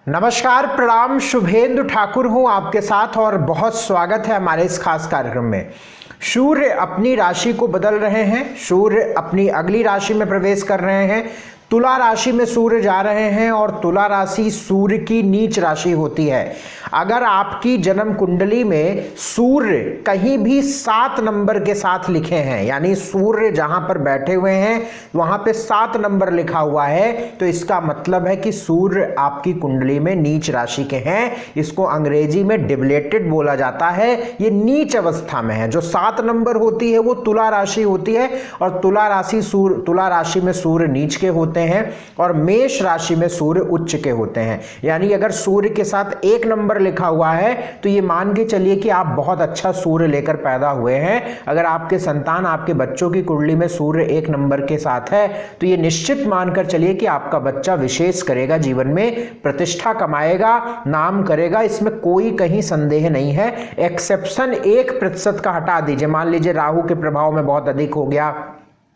नमस्कार, प्रणाम। शुभेंदु ठाकुर हूं आपके साथ और बहुत स्वागत है हमारे इस खास कार्यक्रम में। सूर्य अपनी राशि को बदल रहे हैं, सूर्य अपनी अगली राशि में प्रवेश कर रहे हैं। तुला राशि में सूर्य जा रहे हैं और तुला राशि सूर्य की नीच राशि होती है। अगर आपकी जन्म कुंडली में सूर्य कहीं भी 7 नंबर के साथ लिखे हैं, यानी सूर्य जहां पर बैठे हुए हैं वहां पे 7 नंबर लिखा हुआ है, तो इसका मतलब है कि सूर्य आपकी कुंडली में नीच राशि के हैं। इसको अंग्रेजी में डिबलेटेड बोला जाता है। ये नीच अवस्था में है। जो 7 नंबर होती है वो तुला राशि होती है और तुला राशि में सूर्य नीच के होते हैं और मेष राशि में सूर्य उच्च के होते हैं। यानी अगर सूर्य के साथ 1 नंबर लिखा हुआ है तो ये मान के चलिए कि आप बहुत अच्छा सूर्य लेकर पैदा हुए हैं। अगर आपके संतान, आपके बच्चों की कुंडली में सूर्य 1 नंबर के साथ है तो ये निश्चित मानकर चलिए कि आपका बच्चा विशेष करेगा, जीवन में प्रतिष्ठा कमाएगा, नाम करेगा। इसमें कोई कहीं संदेह नहीं है। एक्सेप्शन 1% का हटा दीजिए। मान लीजिए राहु के प्रभाव में बहुत अधिक हो गया,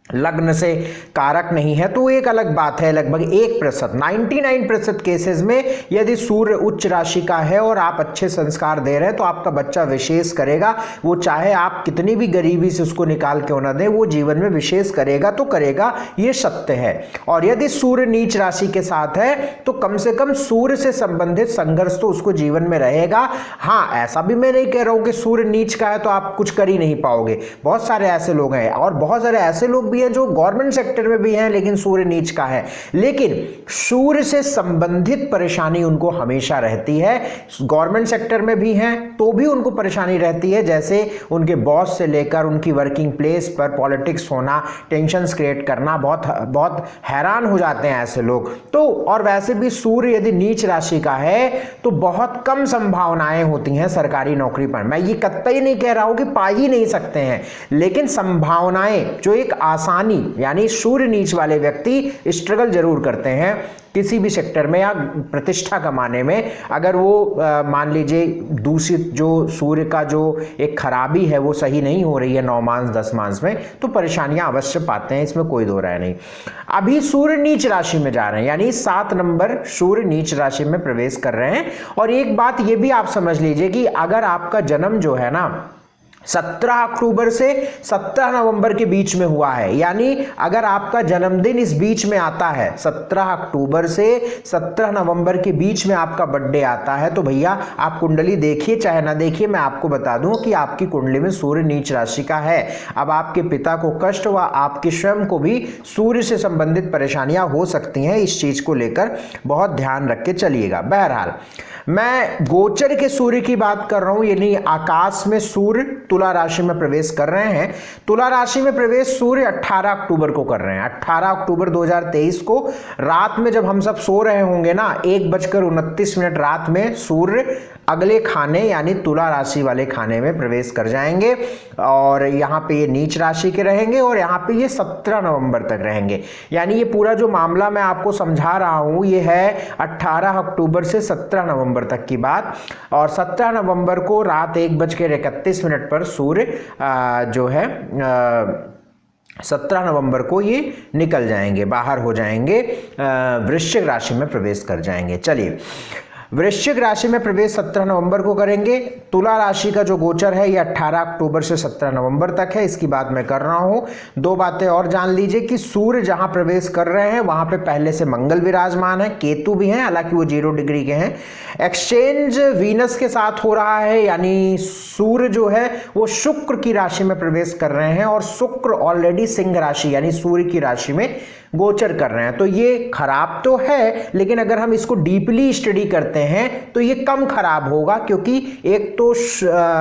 लग्न से कारक नहीं है, तो एक अलग बात है। लगभग 1%, 99% केसेस में यदि सूर्य उच्च राशि का है और आप अच्छे संस्कार दे रहे हैं तो आपका बच्चा विशेष करेगा। वो चाहे आप कितनी भी गरीबी से उसको निकाल क्यों ना दें, वो जीवन में विशेष करेगा तो करेगा, ये सत्य है। और यदि सूर्य नीच राशि के साथ है तो कम से कम सूर्य से संबंधित संघर्ष तो उसको जीवन में रहेगा। हाँ, ऐसा भी मैं नहीं कह रहा हूं कि सूर्य नीच का है तो आप कुछ कर ही नहीं पाओगे। बहुत सारे ऐसे लोग हैं और बहुत सारे ऐसे लोग भी हैं जो गवर्नमेंट सेक्टर में भी हैं लेकिन सूर्य नीच का है, लेकिन सूर्य से संबंधित परेशानी उनको हमेशा रहती है। गवर्नमेंट सेक्टर में भी हैं तो भी उनको परेशानी रहती है, जैसे उनके बॉस से लेकर उनकी वर्किंग प्लेस पर पॉलिटिक्स होना, टेंशन्स क्रिएट करना। बहुत हैरान हो जाते हैं ऐसे लोग तो। और वैसे भी सूर्य यदि नीच राशि का है तो बहुत कम संभावनाएं होती हैं सरकारी नौकरी पर। मैं ये कतई नहीं कह रहा हूं कि पा ही नहीं सकते हैं, लेकिन संभावनाएं जो एक आसानी, यानी सूर्य नीच वाले व्यक्ति स्ट्रगल जरूर करते हैं किसी भी सेक्टर में या प्रतिष्ठा कमाने में। अगर वो मान लीजिए दूषित जो सूर्य का जो एक खराबी है वो सही नहीं हो रही है 9 मास 10 मास में, तो परेशानियां अवश्य पाते हैं, इसमें कोई दो राय नहीं। अभी सूर्य नीच राशि में जा रहे हैं, यानी 7 नंबर सूर्य नीच राशि में प्रवेश कर रहे हैं। और एक बात ये भी आप समझ लीजिए कि अगर आपका जन्म जो है ना 17 अक्टूबर से 17 नवंबर के बीच में हुआ है, यानी अगर आपका जन्मदिन इस बीच में आता है, 17 अक्टूबर से 17 नवंबर के बीच में आपका बर्थडे आता है, तो भैया आप कुंडली देखिए चाहे ना देखिए, मैं आपको बता दूं कि आपकी कुंडली में सूर्य नीच राशि का है। अब आपके पिता को कष्ट व आपके स्वयं को भी सूर्य से संबंधित परेशानियां हो सकती हैं। इस चीज को लेकर बहुत ध्यान रख के चलिएगा। बहरहाल, मैं गोचर के सूर्य की बात कर रहा हूं, यानी आकाश में सूर्य तुला राशि में प्रवेश कर रहे हैं। तुला राशि में प्रवेश सूर्य 18 अक्टूबर को कर रहे हैं। 18 अक्टूबर 2023 को रात में जब हम सब सो रहे होंगे ना, 1:29 रात में सूर्य अगले खाने यानी तुला राशि वाले खाने में प्रवेश कर जाएंगे और यहाँ पे ये नीच राशि के रहेंगे और यहाँ पे ये 17 नवंबर तक रहेंगे। यानी ये पूरा जो मामला मैं आपको समझा रहा हूँ ये है 18 अक्टूबर से 17 नवंबर तक की बात। और 17 नवंबर को रात 1:31 पर सूर्य जो है 17 नवंबर को ये निकल जाएंगे, बाहर हो जाएंगे, वृश्चिक राशि में प्रवेश कर जाएंगे। चलिए, वृश्चिक राशि में प्रवेश 17 नवंबर को करेंगे। तुला राशि का जो गोचर है ये 18 अक्टूबर से 17 नवंबर तक है, इसकी बात मैं कर रहा हूं। 2 बातें और जान लीजिए कि सूर्य जहां प्रवेश कर रहे हैं वहां पे पहले से मंगल विराजमान है, केतु भी हैं, हालांकि वो 0 डिग्री के हैं। एक्सचेंज वीनस के साथ हो रहा है, यानी सूर्य जो है वो शुक्र की राशि में प्रवेश कर रहे हैं और शुक्र ऑलरेडी सिंह राशि यानी सूर्य की राशि में गोचर कर रहे हैं। तो ये खराब तो है, लेकिन अगर हम इसको डीपली स्टडी करते हैं तो ये कम खराब होगा, क्योंकि एक तो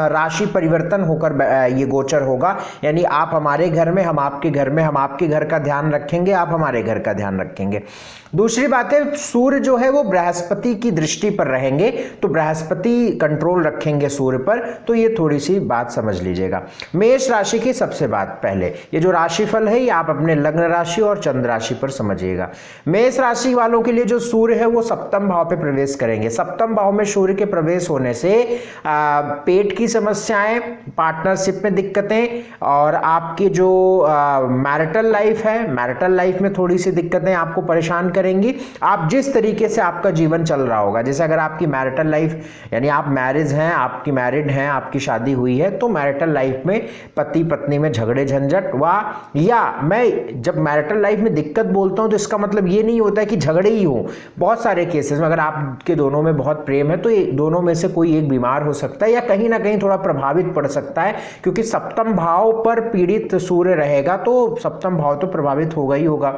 राशि परिवर्तन होकर ये गोचर होगा, यानी आप हमारे घर में, हम आपके घर में, हम आपके घर का ध्यान रखेंगे, आप हमारे घर का ध्यान रखेंगे। दूसरी बात है, सूर्य जो है वो बृहस्पति की दृष्टि पर रहेंगे, तो बृहस्पति कंट्रोल रखेंगे सूर्य पर, तो ये थोड़ी सी बात समझ लीजिएगा। मेष राशि की सबसे बात पहले, ये जो राशिफल है ये आप अपने लग्न राशि और चंद्र राशि पर समझिएगा। मेष राशि वालों के लिए जो सूर्य है वो 7वें भाव पे प्रवेश करेंगे। रहेंगे। सप्तम भाव में सूर्य के प्रवेश होने से पेट की समस्याएं, पार्टनरशिप में दिक्कतें और आपकी जो मैरिटल लाइफ है, मैरिटल लाइफ में थोड़ी सी दिक्कतें आपको परेशान करेंगी। आप जिस तरीके से आपका जीवन चल रहा होगा, जैसे अगर आपकी मैरिटल लाइफ यानी आप मैरिज हैं, आपकी मैरिड हैं, आपकी शादी हुई है, तो मैरिटल लाइफ में पति पत्नी में झगड़े झंझट या मैं जब मैरिटल लाइफ में दिक्कत बोलता हूं तो इसका मतलब ये नहीं होता है कि झगड़े ही हो। बहुत सारे केसेस में अगर आपके दोनों में बहुत प्रेम है तो दोनों में से कोई एक बीमार हो सकता है या कहीं ना कहीं थोड़ा प्रभावित पड़ सकता है, क्योंकि सप्तम भाव पर पीड़ित सूर्य रहेगा तो सप्तम भाव तो प्रभावित होगा ही होगा।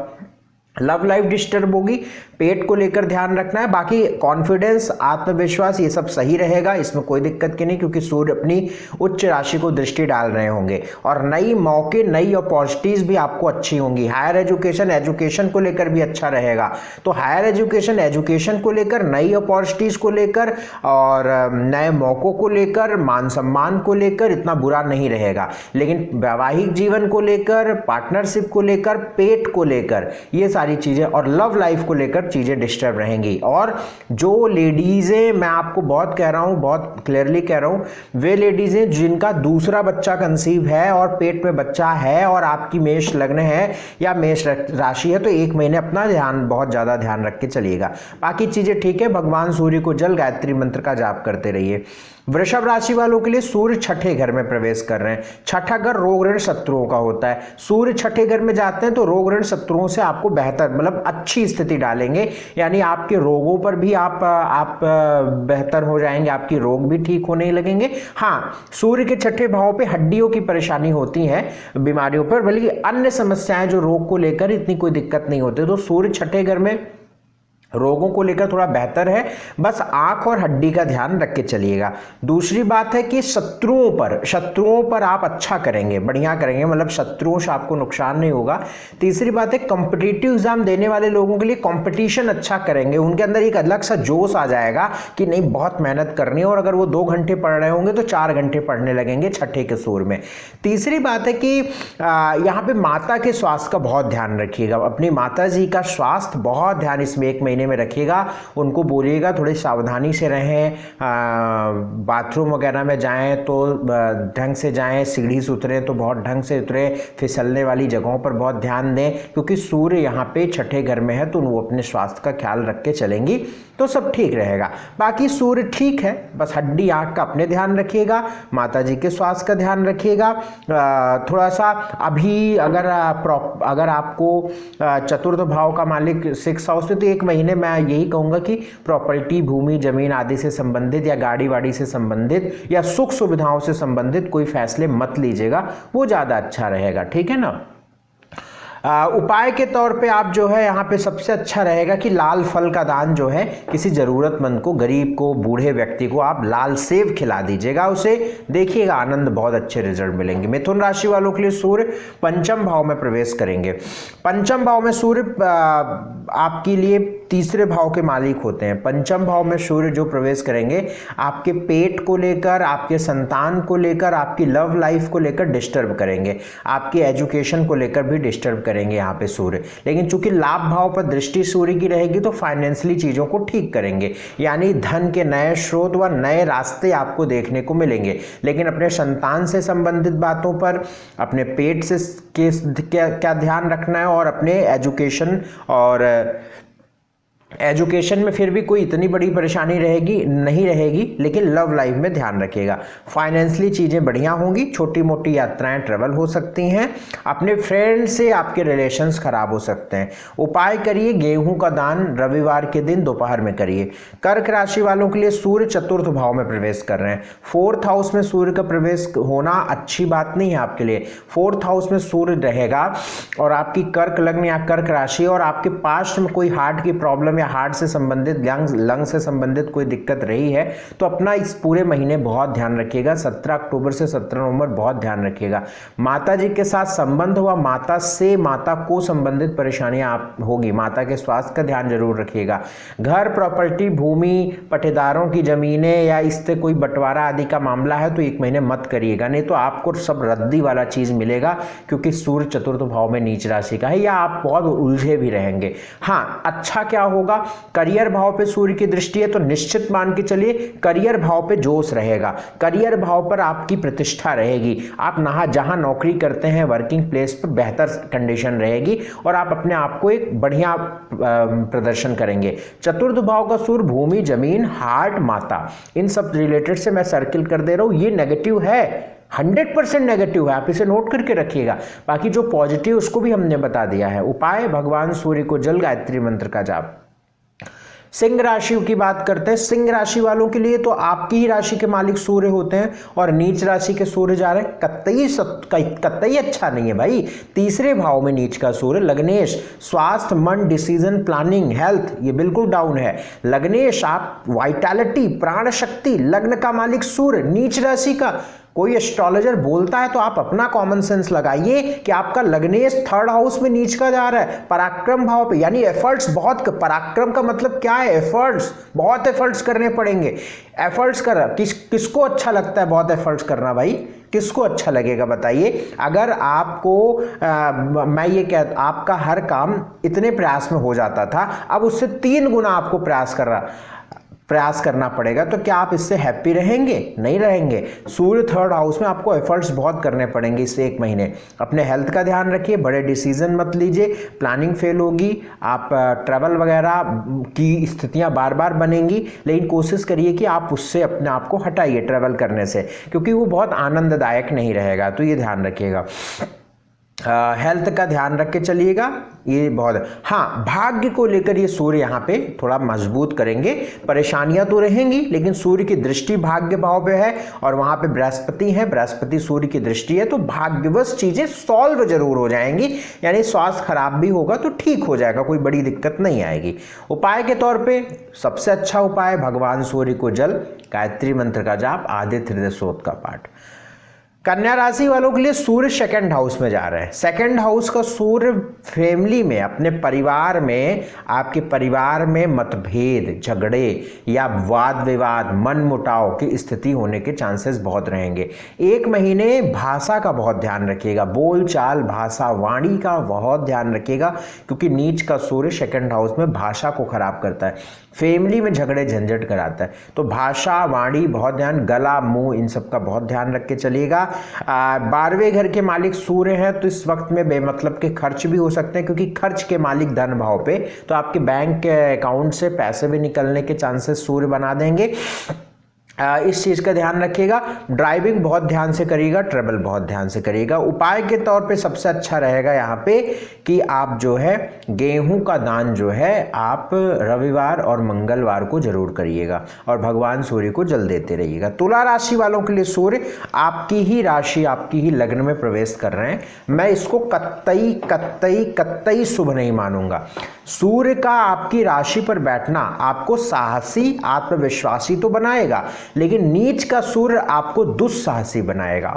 लव लाइफ डिस्टर्ब होगी, पेट को लेकर ध्यान रखना है। बाकी कॉन्फिडेंस, आत्मविश्वास ये सब सही रहेगा, इसमें कोई दिक्कत की नहीं, क्योंकि सूर्य अपनी उच्च राशि को दृष्टि डाल रहे होंगे। और नई मौके, नई अपॉर्चुनिटीज भी आपको अच्छी होंगी। हायर एजुकेशन, एजुकेशन को लेकर भी अच्छा रहेगा। तो हायर एजुकेशन, एजुकेशन को लेकर, नई अपॉर्चुनिटीज को लेकर और नए मौकों को लेकर, मान सम्मान को लेकर इतना बुरा नहीं रहेगा। लेकिन वैवाहिक जीवन को लेकर, पार्टनरशिप को लेकर, पेट को लेकर, ये सारी चीजें और लव लाइफ को लेकर चीजें डिस्टर्ब रहेंगी। और जो लेडीजें, मैं आपको बहुत कह रहा हूं, बहुत क्लियरली कह रहा हूं, वे लेडीजें जिनका दूसरा बच्चा कंसीव है और पेट में बच्चा है और आपकी मेष लग्न है या मेष राशि है, तो एक महीने अपना ध्यान, बहुत ज्यादा ध्यान रख के चलिएगा। बाकी चीजें ठीक है। भगवान सूर्य को जल गायत्री मंत्र का जाप करते रहिए। वृषभ राशि वालों के लिए सूर्य छठे घर में प्रवेश कर रहे हैं। छठा घर रोग ऋण शत्रुओं का होता है। सूर्य छठे घर में जाते हैं तो रोग ऋण शत्रुओं से आपको बेहतर, मतलब अच्छी स्थिति डालेंगे, यानी आपके रोगों पर भी आप बेहतर हो जाएंगे, आपकी रोग भी ठीक होने लगेंगे। हाँ, सूर्य के छठे भाव पे हड्डियों की परेशानी होती है, बीमारियों पर, बल्कि अन्य समस्याएं जो रोग को लेकर इतनी कोई दिक्कत नहीं होती। तो सूर्य छठे घर में रोगों को लेकर थोड़ा बेहतर है, बस आंख और हड्डी का ध्यान रख के चलिएगा। दूसरी बात है कि शत्रुओं पर आप अच्छा करेंगे, बढ़िया करेंगे, मतलब शत्रुओं से आपको नुकसान नहीं होगा। तीसरी बात है कॉम्पिटिटिव एग्जाम देने वाले लोगों के लिए कंपटीशन अच्छा करेंगे, उनके अंदर एक अलग सा जोश आ जाएगा कि नहीं बहुत मेहनत करनी है, और अगर वो 2 घंटे पढ़ रहे होंगे तो 4 घंटे पढ़ने लगेंगे छठे के सूर्य में। तीसरी बात है कि यहाँ पे माता के स्वास्थ्य का बहुत ध्यान रखिएगा, अपनी माता जी का स्वास्थ्य बहुत ध्यान इसमें 1 महीने में रखिएगा। उनको बोलिएगा थोड़ी सावधानी से रहें, बाथरूम वगैरह में जाएं तो ढंग से जाएं, सीढ़ी से उतरें तो बहुत ढंग से उतरें, फिसलने वाली जगहों पर बहुत ध्यान दें, क्योंकि सूर्य यहाँ पे छठे घर में है तो वो अपने स्वास्थ्य का ख्याल रख के चलेंगी तो सब ठीक रहेगा। बाकी सूर्य ठीक है, बस हड्डी आँख का अपने ध्यान रखिएगा, माता जी के स्वास्थ्य का ध्यान रखिएगा। थोड़ा सा अभी अगर आपको चतुर्थ भाव का मालिक 6 हाउस में, तो 1 महीने मैं यही कहूँगा कि प्रॉपर्टी, भूमि, जमीन आदि से संबंधित या गाड़ी वाड़ी से संबंधित या सुख सुविधाओं से संबंधित कोई फैसले मत लीजिएगा, वो ज़्यादा अच्छा रहेगा। ठीक है ना। उपाय के तौर पे आप जो है यहाँ पे सबसे अच्छा रहेगा कि लाल फल का दान जो है किसी जरूरतमंद को, गरीब को, बूढ़े व्यक्ति को आप लाल सेब खिला दीजिएगा, उसे देखिएगा आनंद, बहुत अच्छे रिजल्ट मिलेंगे। मिथुन राशि वालों के लिए सूर्य पंचम भाव में प्रवेश करेंगे। पंचम भाव में सूर्य आपके लिए तीसरे भाव के मालिक होते हैं। पंचम भाव में सूर्य जो प्रवेश करेंगे आपके पेट को लेकर, आपके संतान को लेकर, आपकी लव लाइफ को लेकर डिस्टर्ब करेंगे, आपकी एजुकेशन को लेकर भी डिस्टर्ब करेंगे यहाँ पे सूर्य। लेकिन चूंकि लाभ भाव पर दृष्टि सूर्य की रहेगी तो फाइनेंशियली चीजों को ठीक करेंगे, यानी धन के नए स्रोत व नए रास्ते आपको देखने को मिलेंगे। लेकिन अपने संतान से संबंधित बातों पर, अपने पेट से क्या ध्यान रखना है, और अपने एजुकेशन में फिर भी कोई इतनी बड़ी परेशानी नहीं रहेगी, लेकिन लव लाइफ में ध्यान रखिएगा। फाइनेंशियली चीज़ें बढ़िया होंगी, छोटी मोटी यात्राएं ट्रेवल हो सकती हैं, अपने फ्रेंड से आपके रिलेशंस खराब हो सकते हैं। उपाय करिए, गेहूं का दान रविवार के दिन दोपहर में करिए। कर्क राशि वालों के लिए सूर्य चतुर्थ भाव में प्रवेश कर रहे हैं। 4th हाउस में सूर्य का प्रवेश होना अच्छी बात नहीं है आपके लिए। 4th हाउस में सूर्य रहेगा और आपकी कर्क लग्न या कर्क राशि, और आपके पास्ट में कोई हार्ट की प्रॉब्लम या हार्ट से संबंधित, लंग से संबंधित कोई दिक्कत रही है तो अपना इस पूरे महीने बहुत ध्यान रखिएगा। 17 अक्टूबर से 17 नवंबर बहुत ध्यान रखिएगा। माता जी के साथ संबंध हुआ, माता को संबंधित परेशानियां आप होगी, माता के स्वास्थ्य का ध्यान जरूर रखिएगा। घर, प्रॉपर्टी, भूमि, पट्टेदारों की जमीनें या इससे कोई बंटवारा आदि का मामला है तो 1 महीने मत करिएगा, नहीं तो आपको सब रद्दी वाला चीज मिलेगा, क्योंकि सूर्य चतुर्थ भाव में नीच राशि का है, या आप बहुत उलझे भी रहेंगे। हाँ, अच्छा क्या होगा होगा। करियर भाव पे सूर्य की दृष्टि है तो निश्चित मान के चलिए करियर भाव पे जोश रहेगा, करियर भाव पर आपकी प्रतिष्ठा रहेगी, आप जहां नौकरी करते हैं वर्किंग प्लेस पर बेहतर कंडीशन रहेगी और आप अपने आप को एक बढ़िया प्रदर्शन करेंगे। चतुर्थ भाव का सूर्य भूमि, जमीन, हार्ट, माता, इन सब रिलेटेड से मैं सर्किल कर दे रहा हूं। ये नेगेटिव है, 100% नेगेटिव है, आप इसे नोट करके रखिएगा। बाकी जो पॉजिटिव उसको भी हमने बता दिया है। उपाय भगवान सूर्य को जल, गायत्री मंत्र का जाप। सिंह राशि की बात करते हैं। सिंह राशि वालों के लिए तो आपकी ही राशि के मालिक सूर्य होते हैं और नीच राशि के सूर्य जा रहे हैं, कतई अच्छा नहीं है भाई। तीसरे भाव में नीच का सूर्य। लग्नेश, स्वास्थ्य, मन, डिसीजन, प्लानिंग, हेल्थ, ये बिल्कुल डाउन है। लग्नेश, आप वाइटैलिटी, प्राण शक्ति, लग्न का मालिक सूर्य, नीच राशि का। कोई एस्ट्रोलॉजर बोलता है तो आप अपना कॉमन सेंस लगाइए कि आपका लग्नेश थर्ड हाउस में नीच का जा रहा है, पराक्रम भाव पे, यानी एफर्ट्स बहुत। पराक्रम का मतलब क्या है? एफर्ट्स, बहुत एफर्ट्स करने पड़ेंगे। एफर्ट्स कर किसको अच्छा लगता है बहुत एफर्ट्स करना भाई? किसको अच्छा लगेगा बताइए? अगर आपको मैं ये आपका हर काम इतने प्रयास में हो जाता था, अब उससे 3 गुना आपको प्रयास करना पड़ेगा, तो क्या आप इससे हैप्पी रहेंगे? नहीं रहेंगे। सूर्य थर्ड हाउस में, आपको एफर्ट्स बहुत करने पड़ेंगे इस 1 महीने। अपने हेल्थ का ध्यान रखिए, बड़े डिसीजन मत लीजिए, प्लानिंग फेल होगी, आप ट्रैवल वगैरह की स्थितियां बार बार बनेंगी, लेकिन कोशिश करिए कि आप उससे अपने आप को हटाइए ट्रैवल करने से, क्योंकि वो बहुत आनंददायक नहीं रहेगा, तो ये ध्यान रखिएगा। हेल्थ का ध्यान रख के चलिएगा, ये बहुत। हाँ, भाग्य को लेकर ये सूर्य यहाँ पे थोड़ा मजबूत करेंगे। परेशानियां तो रहेंगी, लेकिन सूर्य की दृष्टि भाग्य भाव पे है और वहां पे बृहस्पति है, बृहस्पति सूर्य की दृष्टि है, तो भाग्यवश चीजें सॉल्व जरूर हो जाएंगी। यानी स्वास्थ्य खराब भी होगा तो ठीक हो जाएगा, कोई बड़ी दिक्कत नहीं आएगी। उपाय के तौर पे सबसे अच्छा उपाय भगवान सूर्य को जल, गायत्री मंत्र का जाप, आदित्य हृदय स्तोत्र का पाठ। कन्या राशि वालों के लिए सूर्य 2nd हाउस में जा रहे हैं। 2nd हाउस का सूर्य फैमिली में, अपने परिवार में, आपके परिवार में मतभेद, झगड़े या वाद विवाद, मन मुटाव की स्थिति होने के चांसेस बहुत रहेंगे। 1 महीने भाषा का बहुत ध्यान रखिएगा, बोल चाल, भाषा, वाणी का बहुत ध्यान रखिएगा, क्योंकि नीच का सूर्य 2nd हाउस में भाषा को खराब करता है, फैमिली में झगड़े झंझट कराता है। तो भाषा, वाणी बहुत ध्यान, गला, मुंह, इन सब का बहुत ध्यान रख के चलिएगा। 12वें घर के मालिक सूर्य हैं, तो इस वक्त में बेमतलब के खर्च भी हो सकते हैं, क्योंकि खर्च के मालिक धन भाव पे, तो आपके बैंक के अकाउंट से पैसे भी निकलने के चांसेस सूर्य बना देंगे। इस चीज़ का ध्यान रखिएगा। ड्राइविंग बहुत ध्यान से करिएगा, ट्रेवल बहुत ध्यान से करिएगा। उपाय के तौर पे सबसे अच्छा रहेगा यहाँ पे कि आप जो है गेहूं का दान जो है आप रविवार और मंगलवार को जरूर करिएगा और भगवान सूर्य को जल देते रहिएगा। तुला राशि वालों के लिए सूर्य आपकी ही राशि, आपकी ही लग्न में प्रवेश कर रहे हैं। मैं इसको कतई शुभ नहीं मानूंगा। सूर्य का आपकी राशि पर बैठना आपको साहसी, आत्मविश्वासी तो बनाएगा, लेकिन नीच का सूर्य आपको दुस्साहसी बनाएगा।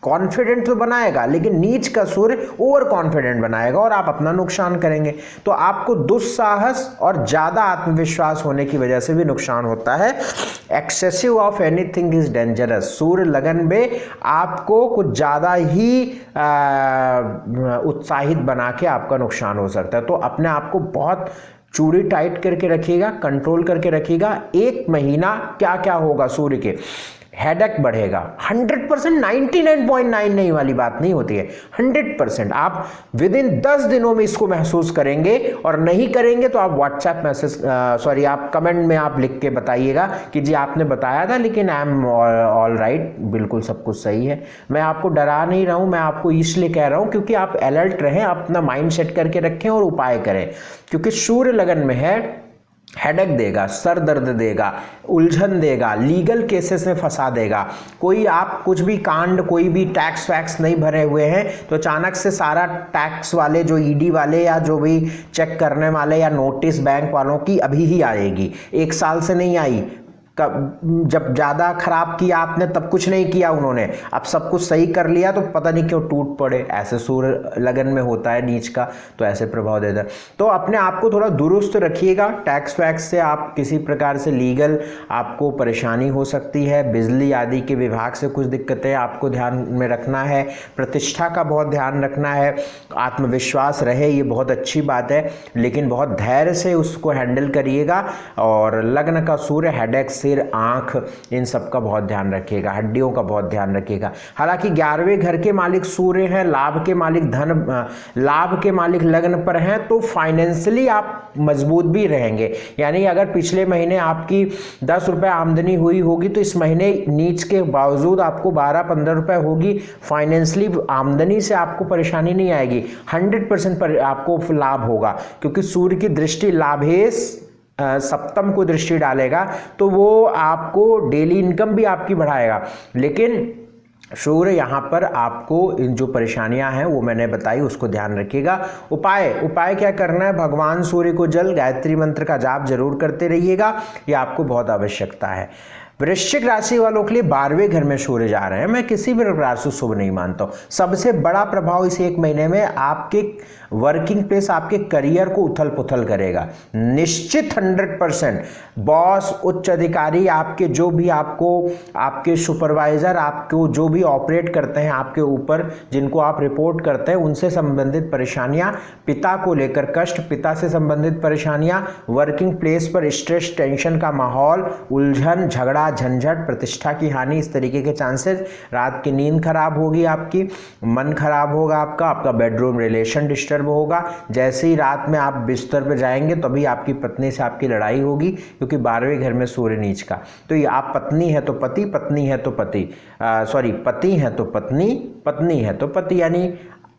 कॉन्फिडेंट तो बनाएगा, लेकिन नीच का सूर्य ओवर कॉन्फिडेंट बनाएगा और आप अपना नुकसान करेंगे। तो आपको दुस्साहस और ज्यादा आत्मविश्वास होने की वजह से भी नुकसान होता है। Excessive of anything is dangerous. सूर्य लगन में आपको कुछ ज्यादा ही उत्साहित बना के आपका नुकसान हो सकता है। तो अपने आप को बहुत चूड़ी टाइट करके रखिएगा, कंट्रोल करके रखिएगा। 1 महीना क्या क्या होगा सूर्य के, हेडेक बढ़ेगा 100%, 99.99 वाली बात नहीं होती है, 100%। आप विद इन 10 दिनों में इसको महसूस करेंगे, और नहीं करेंगे तो आप व्हाट्सएप मैसेज आप कमेंट में आप लिख के बताइएगा कि जी आपने बताया था, लेकिन आई एम ऑल राइट, बिल्कुल सब कुछ सही है। मैं आपको डरा नहीं रहा हूं, मैं आपको इसलिए कह रहा हूं क्योंकि आप अलर्ट रहें, अपना माइंड सेट करके रखें और उपाय करें। क्योंकि सूर्य लगन में है, हेडेक देगा, सर दर्द देगा, उलझन देगा, लीगल केसेस में फंसा देगा। कोई आप कुछ भी कांड, कोई भी टैक्स वैक्स नहीं भरे हुए हैं तो अचानक से सारा टैक्स वाले, जो ईडी वाले या जो भी चेक करने वाले या नोटिस बैंक वालों की अभी ही आएगी, 1 साल से नहीं आई, जब ज़्यादा खराब किया आपने तब कुछ नहीं किया उन्होंने, अब सब कुछ सही कर लिया तो पता नहीं क्यों टूट पड़े। ऐसे सूर्य लगन में होता है नीच का, तो ऐसे प्रभाव देता है। तो अपने आप को थोड़ा दुरुस्त रखिएगा। टैक्स वैक्स से आप किसी प्रकार से लीगल आपको परेशानी हो सकती है, बिजली आदि के विभाग से कुछ दिक्कतें आपको ध्यान में रखना है, प्रतिष्ठा का बहुत ध्यान रखना है, आत्मविश्वास रहे, ये बहुत अच्छी बात है, लेकिन बहुत धैर्य से उसको हैंडल करिएगा। और लग्न का सूर्य हेडेक, सिर, आंख, इन सब का बहुत ध्यान रखिएगा, हड्डियों का बहुत ध्यान रखिएगा। हालांकि 11वें घर के मालिक सूर्य हैं, लाभ के मालिक लाभ के मालिक लग्न पर हैं, तो फाइनेंशियली आप मजबूत भी रहेंगे। यानी अगर पिछले महीने आपकी 10 रुपये आमदनी हुई होगी तो इस महीने नीच के बावजूद आपको 12-15 रुपये होगी। फाइनेंशियली आमदनी से आपको परेशानी नहीं आएगी, 100% पर आपको लाभ होगा, क्योंकि सूर्य की दृष्टि लाभेश सप्तम को दृष्टि डालेगा, तो वो आपको डेली इनकम भी आपकी बढ़ाएगा। लेकिन सूर्य यहाँ पर आपको इन जो परेशानियां हैं वो मैंने बताई, उसको ध्यान रखिएगा। उपाय क्या करना है? भगवान सूर्य को जल, गायत्री मंत्र का जाप जरूर करते रहिएगा, ये आपको बहुत आवश्यकता है। वृश्चिक राशि वालों के लिए 12वें घर में सूर्य जा रहे हैं, मैं किसी भी प्रकार से शुभ नहीं मानता हूँ। सबसे बड़ा प्रभाव इस एक महीने में आपके वर्किंग प्लेस, आपके करियर को उथल पुथल करेगा निश्चित 100%। बॉस, उच्च अधिकारी, आपके जो भी आपके सुपरवाइजर, आपको जो भी ऑपरेट करते हैं आपके ऊपर, जिनको आप रिपोर्ट करते हैं, उनसे संबंधित परेशानियां, पिता को लेकर कष्ट, पिता से संबंधित परेशानियां, वर्किंग प्लेस पर स्ट्रेस, टेंशन का माहौल, उलझन, झगड़ा, झंझट, प्रतिष्ठा की हानि, इस तरीके के चांसेस। रात की नींद खराब होगी आपकी, मन खराब होगा आपका बेडरूम रिलेशन डिस्टर्ब होगा। जैसे ही रात में आप बिस्तर पर जाएंगे तभी आपकी पत्नी से आपकी लड़ाई होगी, क्योंकि 12वें घर में सूर्य नीच का। तो ये आप पत्नी है तो पति, पत्नी है तो पति, पति है तो पत्नी, पत्नी है तो पति। यानी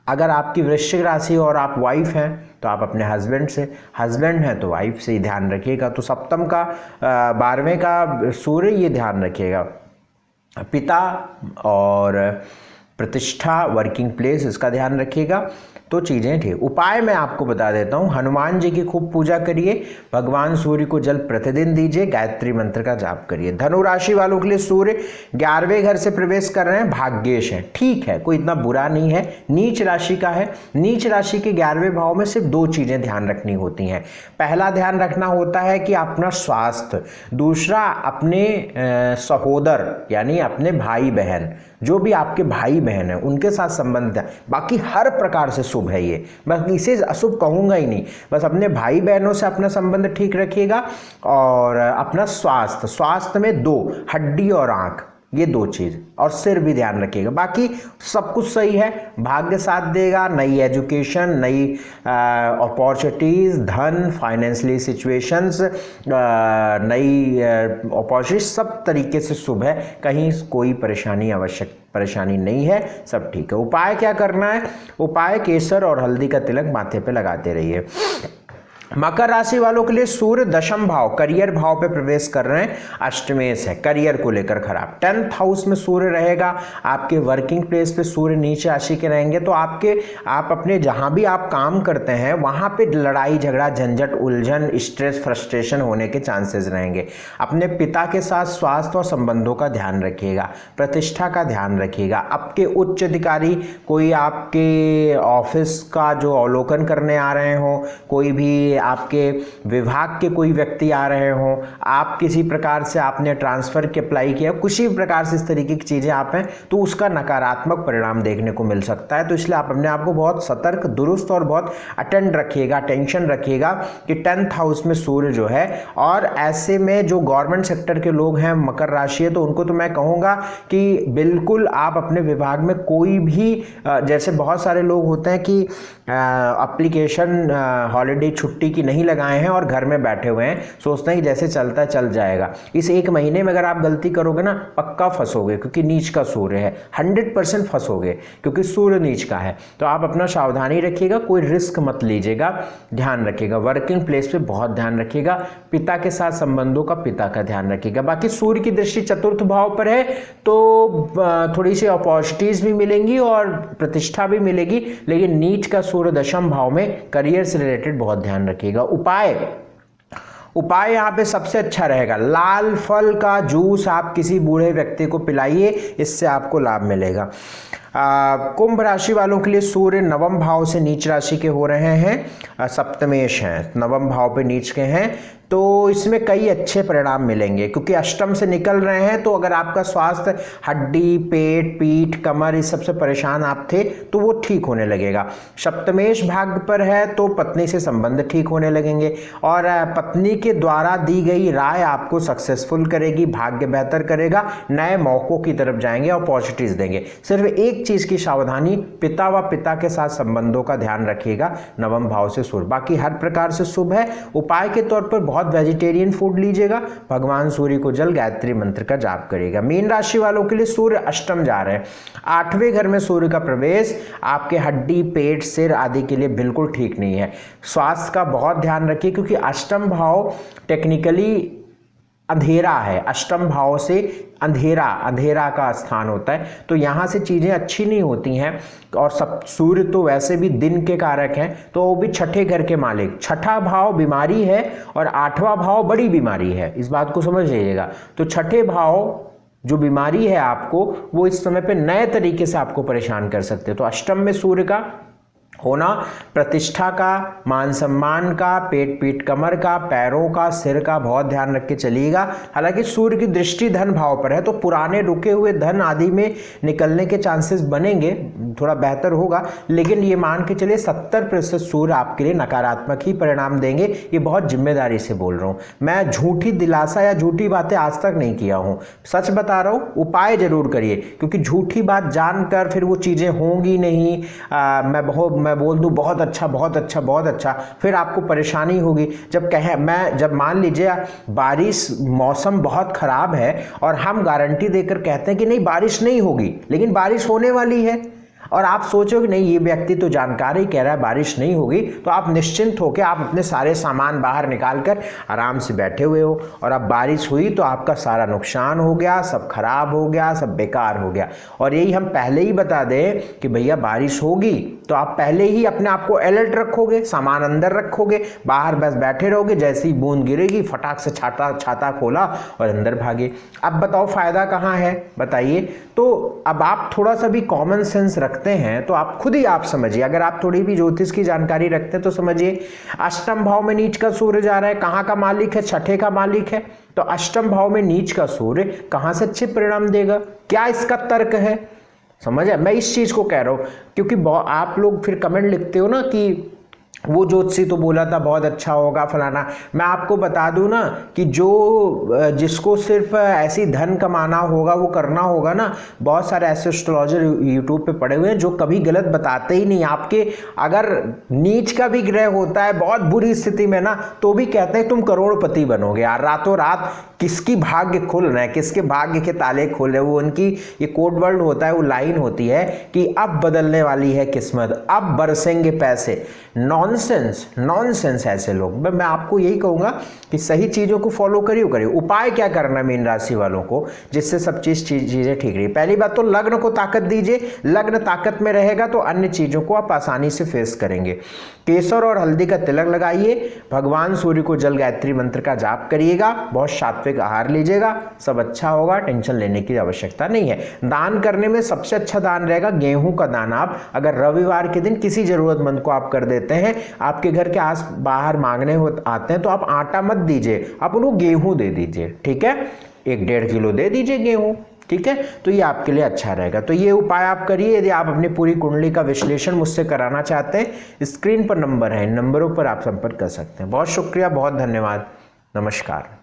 अगर आपकी वृश्चिक राशि और आप वाइफ हैं तो आप अपने हस्बैंड से, हस्बैंड है तो वाइफ से ही ध्यान रखिएगा। तो सप्तम का 12वें का सूर्य, ये ध्यान रखिएगा। पिता और प्रतिष्ठा, वर्किंग प्लेस, इसका ध्यान रखिएगा। तो चीज़ें ठीक। उपाय मैं आपको बता देता हूँ, हनुमान जी की खूब पूजा करिए, भगवान सूर्य को जल प्रतिदिन दीजिए, गायत्री मंत्र का जाप करिए। धनु राशि वालों के लिए सूर्य 11वें घर से प्रवेश कर रहे हैं, भाग्येश है, ठीक है, कोई इतना बुरा नहीं है। नीच राशि का है, नीच राशि के 11वें भाव में सिर्फ 2 चीज़ें ध्यान रखनी होती हैं। पहला ध्यान रखना होता है कि अपना स्वास्थ्य, दूसरा अपने सहोदर यानी अपने भाई बहन, जो भी आपके भाई बहन है उनके साथ संबंध है। बाकी हर प्रकार से शुभ है ये, बस इसे अशुभ कहूँगा ही नहीं। बस अपने भाई बहनों से अपना संबंध ठीक रखिएगा, और अपना स्वास्थ्य में 2 हड्डी और आँख, ये 2 चीज़, और सिर भी ध्यान रखिएगा। बाकी सब कुछ सही है, भाग्य साथ देगा। नई एजुकेशन, नई अपॉर्चुनिटीज़, धन, फाइनेंशियली सिचुएशंस, नई अपॉर्चुनिटी, सब तरीके से शुभ है, कहीं कोई परेशानी नहीं है, सब ठीक है। उपाय क्या करना है? उपाय केसर और हल्दी का तिलक माथे पे लगाते रहिए। मकर राशि वालों के लिए सूर्य 10th भाव, करियर भाव पे प्रवेश कर रहे हैं, अष्टमेश है, करियर को लेकर खराब। 10th हाउस में सूर्य रहेगा, आपके वर्किंग प्लेस पे सूर्य नीचे राशि के रहेंगे, तो आप अपने जहां भी आप काम करते हैं वहां पे लड़ाई झगड़ा, झंझट, उलझन, स्ट्रेस, फ्रस्ट्रेशन होने के चांसेस रहेंगे। अपने पिता के साथ स्वास्थ्य और संबंधों का ध्यान रखिएगा, प्रतिष्ठा का ध्यान रखिएगा। आपके उच्च अधिकारी, कोई आपके ऑफिस का जो अवलोकन करने आ रहे हो, कोई भी आपके विभाग के कोई व्यक्ति आ रहे हों, आप किसी प्रकार से आपने ट्रांसफर के अप्लाई किया, किसी भी प्रकार से इस तरीके की चीजें आप हैं, तो उसका नकारात्मक परिणाम देखने को मिल सकता है। तो इसलिए आप अपने आप को बहुत सतर्क, दुरुस्त और बहुत अटेंड रखिएगा, टेंशन रखिएगा कि 10th हाउस में सूर्य जो है। और ऐसे में जो गवर्नमेंट सेक्टर के लोग हैं, मकर राशि है, तो उनको तो मैं कहूँगा कि बिल्कुल आप अपने विभाग में कोई भी, जैसे बहुत सारे लोग होते हैं कि एप्लीकेशन हॉलीडे छुट्टी की नहीं लगाए हैं और घर में बैठे हुए हैं, सोचते हैं कि जैसे चलता चल जाएगा। इस एक महीने में अगर आप गलती करोगे ना, पक्का फंसोगे, क्योंकि नीच का सूर्य है, 100% फंसोगे, क्योंकि सूर्य नीच का है। तो आप अपना सावधानी रखिएगा, कोई रिस्क मत लीजिएगा, ध्यान रखिएगा। वर्किंग प्लेस पे बहुत ध्यान रखिएगा, पिता के साथ संबंधों का, पिता का ध्यान रखिएगा। बाकी सूर्य की दृष्टि 4th भाव पर है, तो थोड़ी सी अपॉर्चुनिटीज भी मिलेंगी और प्रतिष्ठा भी मिलेगी, लेकिन नीच का सूर्य 10th भाव में, करियर से रिलेटेड बहुत ध्यान रखिएगा। उपाय यहाँ पे सबसे अच्छा रहेगा, लाल फल का जूस आप किसी बूढ़े व्यक्ति को पिलाइए, इससे आपको लाभ मिलेगा। कुंभ राशि वालों के लिए सूर्य नवम भाव से नीच राशि के हो रहे हैं, सप्तमेश हैं, नवम भाव पे नीच के हैं, तो इसमें कई अच्छे परिणाम मिलेंगे क्योंकि अष्टम से निकल रहे हैं। तो अगर आपका स्वास्थ्य हड्डी, पेट, पीठ, कमर इस सबसे परेशान आप थे तो वो ठीक होने लगेगा। सप्तमेश भाग्य पर है तो पत्नी से संबंध ठीक होने लगेंगे और पत्नी के द्वारा दी गई राय आपको सक्सेसफुल करेगी, भाग्य बेहतर करेगा, नए मौकों की तरफ जाएंगे और पॉजिटिव्स देंगे। सिर्फ एक चीज की सावधानी, पिता व पिता के साथ संबंधों का ध्यान रखिएगा, नवम भाव से सूर्य, बाकी हर प्रकार से शुभ है। उपाय के तौर पर बहुत वेजिटेरियन फूड लीजिएगा, भगवान सूर्य को जल गायत्री मंत्र का जाप करिएगा। मीन राशि वालों के लिए सूर्य अष्टम जा रहे हैं, 8वें घर में सूर्य का प्रवेश आपके हड्डी, पेट, सिर आदि के लिए बिल्कुल ठीक नहीं है। स्वास्थ्य का बहुत ध्यान रखिए क्योंकि अष्टम भाव टेक्निकली अंधेरा है, अष्टम भाव से अंधेरा का स्थान होता है, तो यहाँ से चीज़ें अच्छी नहीं होती हैं। और सब सूर्य तो वैसे भी दिन के कारक हैं, तो वो भी छठे घर के मालिक, छठा भाव बीमारी है और 8वां भाव बड़ी बीमारी है, इस बात को समझ लीजिएगा। तो छठे भाव जो बीमारी है आपको, वो इस समय पे नए तरीके से आपको परेशान कर सकते हैं। तो अष्टम में सूर्य का होना प्रतिष्ठा का, मान सम्मान का, पेट पीठ कमर का, पैरों का, सिर का बहुत ध्यान रख के चलिएगा। हालांकि सूर्य की दृष्टि धन भाव पर है तो पुराने रुके हुए धन आदि में निकलने के चांसेस बनेंगे, थोड़ा बेहतर होगा, लेकिन ये मान के चलिए 70% सूर्य आपके लिए नकारात्मक ही परिणाम देंगे। ये बहुत जिम्मेदारी से बोल रहा हूँ, मैं झूठी दिलासा या झूठी बातें आज तक नहीं किया हूँ, सच बता रहा हूँ। उपाय जरूर करिए क्योंकि झूठी बात जानकर फिर वो चीज़ें होंगी नहीं। मैं बोल दूं बहुत अच्छा बहुत अच्छा बहुत अच्छा, फिर आपको परेशानी होगी। जब मान लीजिए बारिश, मौसम बहुत खराब है और हम गारंटी देकर कहते हैं कि नहीं बारिश नहीं होगी, लेकिन बारिश होने वाली है और आप सोचो कि नहीं ये व्यक्ति तो जानकार ही कह रहा है बारिश नहीं होगी, तो आप निश्चिंत होकर आप अपने सारे सामान बाहर निकालकर आराम से बैठे हुए हो और अब बारिश हुई तो आपका सारा नुकसान हो गया, सब खराब हो गया, सब बेकार हो गया। और यही हम पहले ही बता दें कि भैया बारिश होगी तो आप पहले ही अपने आप को अलर्ट रखोगे, सामान अंदर रखोगे, बाहर बस बैठे रहोगे, जैसे ही बूंद गिरेगी फटाक से छाता खोला और अंदर भागे। अब बताओ फायदा कहाँ है, बताइए। तो अब आप थोड़ा सा भी कॉमन सेंस रखते हैं तो आप खुद ही आप समझिए, अगर आप थोड़ी भी ज्योतिष की जानकारी रखते हैं तो समझिए। अष्टम भाव में नीच का सूर्य जा रहा है, कहाँ का मालिक है, छठे का मालिक है, तो अष्टम भाव में नीच का सूर्य कहाँ से अच्छे परिणाम देगा, क्या इसका तर्क है, समझ है। मैं इस चीज को कह रहा हूं क्योंकि आप लोग फिर कमेंट लिखते हो ना कि वो ज्योतिषी तो बोला था बहुत अच्छा होगा फलाना। मैं आपको बता दूं ना कि जिसको सिर्फ ऐसी धन कमाना होगा वो करना होगा ना, बहुत सारे ऐसे एस्ट्रोलॉजर यूट्यूब पे पड़े हुए हैं जो कभी गलत बताते ही नहीं। आपके अगर नीच का भी ग्रह होता है बहुत बुरी स्थिति में ना, तो भी कहते हैं तुम करोड़पति बनोगे यार, रातों रात किसकी भाग्य खुल रहे हैं, किसके भाग्य के ताले खुल रहे हैं, वो उनकी ये कोड वर्ड होता है, वो लाइन होती है कि अब बदलने वाली है किस्मत, अब बरसेंगे पैसे। नॉनसेंस ऐसे लोग। मैं आपको यही कहूंगा कि सही चीजों को फॉलो करिए। उपाय क्या करना है मीन राशि वालों को जिससे सब चीजें ठीक रही। पहली बात तो लग्न को ताकत दीजिए, लग्न ताकत में रहेगा तो अन्य चीजों को आप आसानी से फेस करेंगे। केसर और हल्दी का तिलक लगाइए, भगवान सूर्य को जल गायत्री मंत्र का जाप करिएगा, बहुत सात्विक आहार लीजिएगा, सब अच्छा होगा, टेंशन लेने की आवश्यकता नहीं है। दान करने में सबसे अच्छा दान रहेगा गेहूं का दान। आप अगर रविवार के दिन किसी जरूरतमंद को आप कर देते हैं, आपके घर के आस बाहर मांगने आते हैं तो आप आटा मत दीजिए, आप उनको गेहूं दे दीजिए, ठीक है, 1-1.5 किलो दे दीजिए गेहूं, ठीक है। तो ये आपके लिए अच्छा रहेगा। तो ये उपाय आप करिए। यदि आप अपनी पूरी कुंडली का विश्लेषण मुझसे कराना चाहते हैं, स्क्रीन पर नंबर है, इन नंबरों पर आप संपर्क कर सकते हैं। बहुत शुक्रिया, बहुत धन्यवाद, नमस्कार।